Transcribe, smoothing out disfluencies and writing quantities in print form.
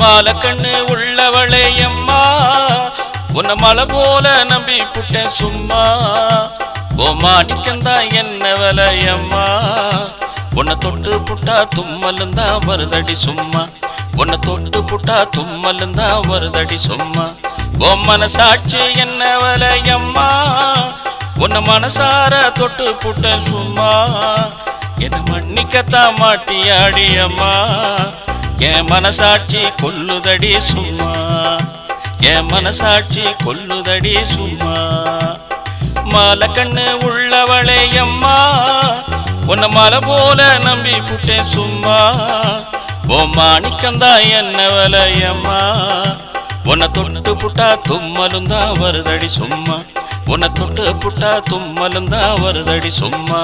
மாலை கண்ணு உள்ளவளே அம்மா உன்னை மலை போல நம்பி புட்டேன் சும்மா ஓ மாணிக்கந்தா என்ன விலையம்மா உன்னை தொட்டு புட்டா தும்மலுந்தா வருதடி சும்மா உன்னை தொட்டு புட்டா தும்மலுந்தா வருதடி சும்மா ஓ மனசாட்சி என்ன விலையம்மா உன்னை மனசார தொட்டு புட்டேன் சும்மா என்ன மன்னிக்கத்தான் மாட்டியாடி அம்மா என் மனசாட்சி கொல்லுதடி சும்மா என் மனசாட்சி கொல்லுதடி சும்மா மாலை கண்ணு உள்ளவளே அம்மா உன்னை மலை போல நம்பி புட்டேன் சும்மா ஓ மாணிக்கந்தா என்ன விலையம்மா உன்னை தொட்டு புட்டா தும்மலுந்தா வருதடி சும்மா உன்னை தொட்டு புட்டா தும்மலுந்தா வருதடி சும்மா